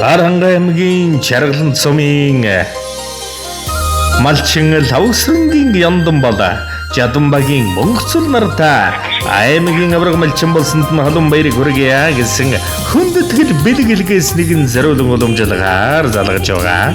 Аранга аймгийн Чаргалан сумын малчин лавсрангийн яндан болоо Жадамбагийн мөнгөцөл нартай аймгийн авраг малчин болсонд нь халуун баярыг хүргье гэсэн хүндэтгэл бэлэг илгээс нэгэн зориулан уламжлагаар залгаж байгаа.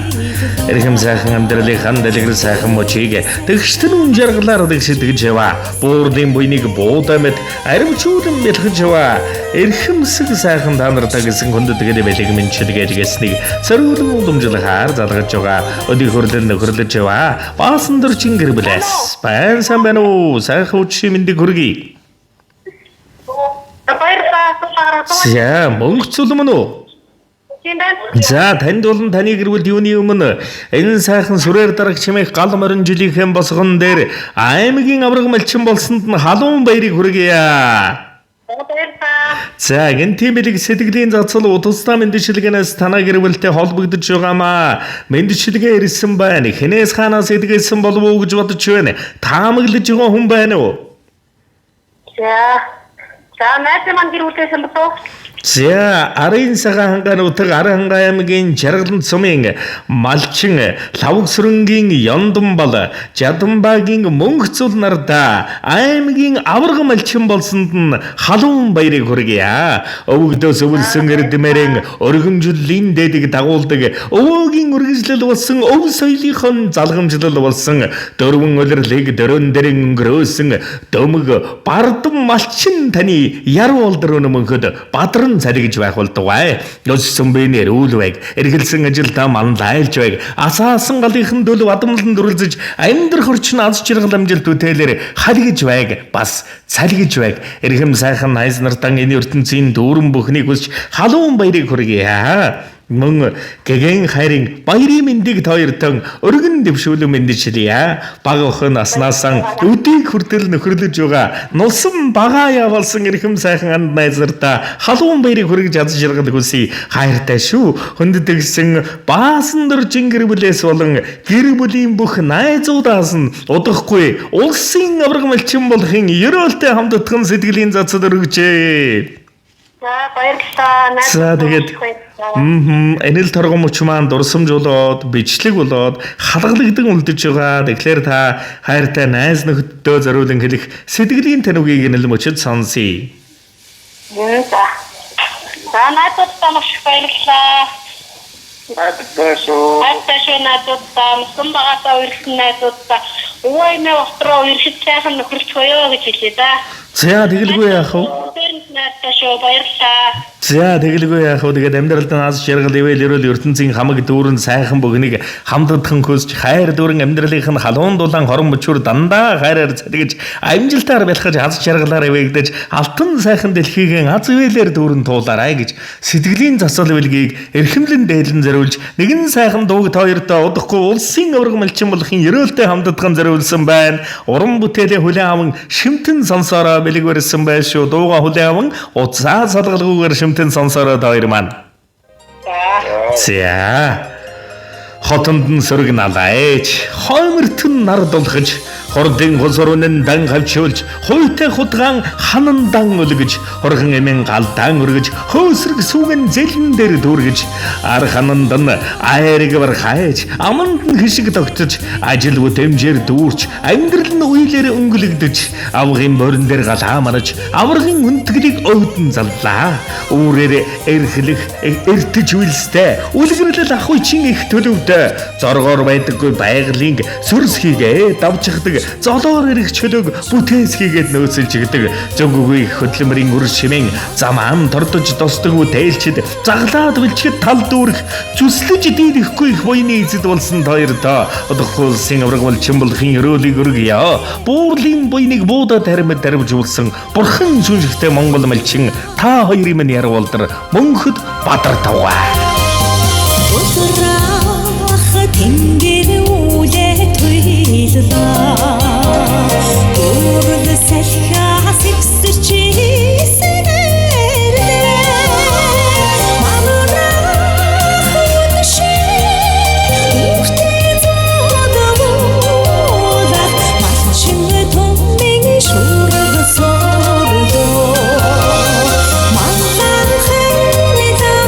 Эрхэм сайхан амьдралын хандлагэр сайхан мөчийг тэгштэн жаргалаар тэгшидгэж яваа. Буурдын буйныг буудаа мэд аримчуулан бэлгэж яваа. Эрхэмсэг сайхан та нартай гэсэн хүндэтгэл бэлэг мэнчилгээснийг зориулан уламжлагаар залгаж байгаа. Өдий хөрлөл нөхөрлөж яваа. Баасан дөрчин гэр бүлээс байн сайхан үчи мэндийг хүргэе. За мөнгөцөл мөн үү? За танд болон таны гэр бүл юуны өмнө энэ сайхан сүрээр дараг чимээх гал морин жилийнхэн босгон дээр аймгийн авраг малчин болсонд нь халуун баярыг хүргэе. За гэнтийн бэлэг сэтгэлийн зацал утастай мэндчилгээнээс танай гэр бүлтэй холбогдож байгаамаа. Мэндчилгээ ирсэн байна. Хинээс хаанаас эдгээсэн болов уу гэж бодож байна. Таамаглаж байгаа хүн байна уу? За найз маань гэр бүлээсэн босоо. За арын сагаан хангаануудыг Аранга аймгийн Чаргалан сумын малчин лавсрангийн яндан бол Жадамбагийн мөнгөцөл нартай аймгийн авраг малчин болсонд нь халуун баярыг хүргье. Өвгдөөс өвлсөн эрдэмэрэн өргөмжлөлийн дэдэг дагуулдаг өвөгийн үргэлжлэл болсон өв соёлынхон залгамжлал болсон дөрвөн улирлыг дөрөн дэрэн өнгөрөөсөн дөмөг бардам малчин таны яруу олдрын мөнхөд бадран царигж байх болдгоо. Өссөн бэнэр үүлвэг эргэлсэн ажилдаа манлайлж байг. Асаасан галынхан дөлөв адамлан дүрлзэж амьдрах орчин аз жаргал амжилт үтээлэр халигж байг. Бас цалигж байг. Эрхэм сайхан найз нартан энэ ертөнцийн дүүрэн бүхнийг хүсч халуун баярыг хүргье. Мөн гэгэн хайрын баярын мэндийг тоёртон өргөн дэвшүүлэн мэндчилье. Бага охин наснасан өдийг хүртэл нөхөрлөж байгаа нулсан бага явуулсан эрхэм сайхан анд найзартаа халуун баярыг хүргэж аз жаргал хүсье. Хайртай шүү. Хүндэтгсэн баасан дөржин гэр бүлээс болон гэр бүлийн бүх найзуудаас нь удахгүй улсын авраг малчин болохын ерөөлтэй хамтдагхан сэтгэлийн зацал өргөжээ. За баярлалаа. За тэгээд энэл торгон мөч маань дурсамжуулаад бичлэг болоод халгалагдсан үлдэж байгаа. Тэгэхээр та хайртай найз нөхдөдөө зориулан хэлэх сэтгэлийн танугийг энэл мөчөд сонсъё. За найзуудаа маш баярлалаа. Хайртай найзуудаа мөсөн багатаа үргэлжлэн найзуудаа өвөөмөө отроо үргэлж сайхан нөхөрлөж хоёо гэж хэлээ да. За тэгэлгүй яах вэ? За тэгэлгүй яах вэ? Тэгээд амьдралд аз жаргал ивэл ерөөл ертөнцийн хамаг дүүрэн сайхан бүгнийг хамтдагхан хүсч хайр дүүрэн амьдралынх нь халуун дулаан хорон мөчүүр дандаа хайраар цалгиж амжилтаар бэлхэж аз жаргалаар ивэгдэж алтан сайхан дэлхийгэн аз ивэлээр дүүрэн туулаарай гэж сэтгэлийн засал бэлгийг эрхэмлэн дээлэн зориулж нэгэн сайхан дууг тоёртой удахгүй улсын авраг малчин болохын ерөөлтэй хамтдагхан зориулсан байна. Уран бүтээлээ хүлээн аван шимтэн сонсороо бэлэг барьсан байшгүй дууга хүлээн аван уцаа салгалгүйгээр шимтэн сонсороо тоёр маань. За хотонд нь сөрөг налаач хоймертэн нар дулхаж хордын госорунэн дан хавчуулж хуйтай хутгаан ханан дан өлгөж хорхон эмэн галдаан өргөж хөөсрөг сүгэн зэлэн дээр дүүргэж ар хананд нь айрыг бар хайж аманд нь хишиг тогтож ажил бүтэмжээр дүүрч амьдрал нь уйлэр өнгөлөгдөж авгын борин дээр галаа марж аврагын үнтгэлийг өвдөн заллаа. Үүрээр эрхлэх эртэж үйлстэй үлгэрлэл ах үеийн их төлөвтэй зоргоор байдаггүй байгалийн сүрс хийгээ давчдаг золоор ирэх чөлөөг бүтээс хийгээд нөөцөлж игдэг зөвгүйгүй хөдөлмөрийн үр шимэн замаан тордож достоггүй тээлчд заглаад бэлчгэд тал дүүрэх зүслэж дийлэхгүй их буйны эзэд болсон тоёрдоо одохгүй улсын авраг малчин болохын ерөөлийг өргөе. Буурлын буйныг буудад харимд дарвжуулсан бурхан шүнжигтэй монгол малчин та хоёрын минь яруу болдор мөнхөд бадар тавгаа. Тэнгэр үлээ туйлаа Гурл салхиас ихсэрч ийсэнэрлээ Манарах үншээ Үртэй зодовуулах Малчин томмын шүрэг сордоо Манлан хайнитаа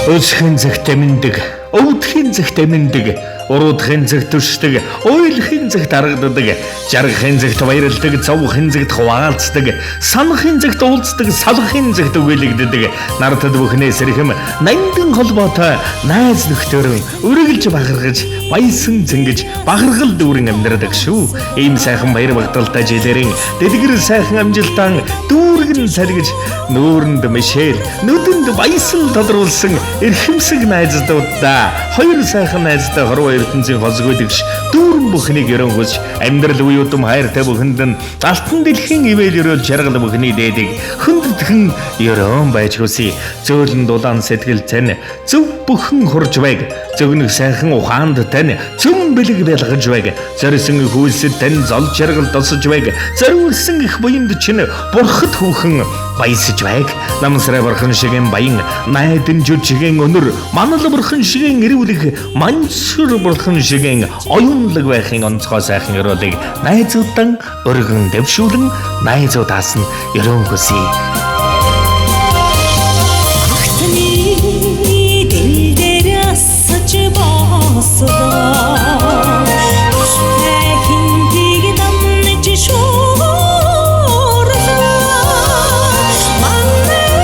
Өсхийн цагт аминдаг, өвдхийн цагт аминдаг, уруудхийн цагт төшдөг, уйлхийн цагт харагддаг, жаргахын цагт баярлдаг, зовхын цагт хуваалцдаг, санахын цагт уулздаг, салахын цагт өгөөлөгддөг. Нартад бүхнээ сэрхэм нандин холбоотой найз нөхдөөрөн үргэлж бахархаж, баясан зэнгэж, бахархал дүүрэн амьдрадаг шүү. Ийм сайхан баяр багталтай жилэрийн дэлгэр сайхан амжилтан дүүргэн саргиж, нүүрэнд мишэл, нүдэнд баясан тодруулсан эрхэмсэг найздуудаа хоёр сайхан найзтай хорвоо ертөнцийн хосгойдогш дүүрэн бүхнийг ерөн хүсч амьдрал үе удам хайртай бүхэнд нь алтан дэлхийн ивэл өрөөл жаргал бүхний дээдэг хүндэтгэн ерөн байж хүсье. Зөөлөн дулаан сэтгэл тань зөв бүхэн хурж байг, зөвгнөх сайхан ухаанд тань цөм бэлэг бэлгэж байг, зорисон хүйсэд тань зол жаргал тосож байг, зориулсан их буйнд чинь бурхад хүүхэн баясаж байг. Намсрай бурхан шигээн баян, найдын жүжигийн өнөр, манал бурхан шигээн ирүүлэх, мансур бурхан шигээн оюунлаг байхын онцгой сайхан өрөөлийг найзуудан өргөн дэвшүүлэн найзуудаас нь ерөн хүсье. Ахтны дэл дээр асаж босдоо хинтиг дамнаж шуурсаа манайд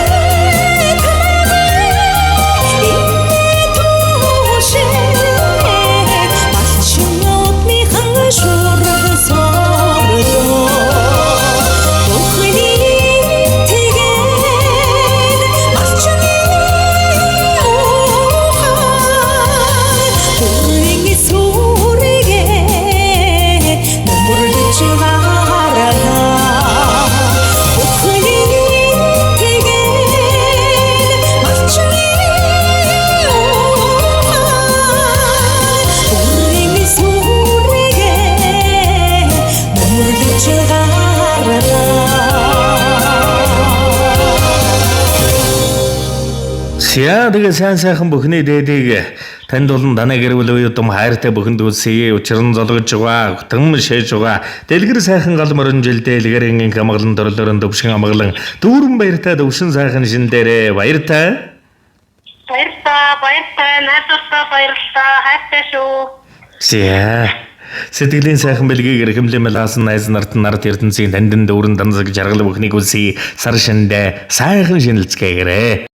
Тэгээ сайн сайхан бүхний дээдийг танд болон танай гэрвэл үе удам хайртай бүхэнд үлсэе. Учран золгож байгаа, хөтөн шээж байгаа. Дэлгэр сайхан гал мөрөн жилдээ илгэрийн амгалан төрлөрөн төвшин амгалан дүүрэн баяртай төвшин сайхан шин дээрээ баяртай. Баяртай, найзуудаа баярлалаа. Хайртай шүү. Сэтгэлийн сайхан бэлгийг эрхэмлэмэл хаасан найз нарт нарт ертөнцийн тандин дүүрэн данзаг жаргал бүхнийг үлсэе. Сар шиндээ сайхан шинэлцгээгээрээ.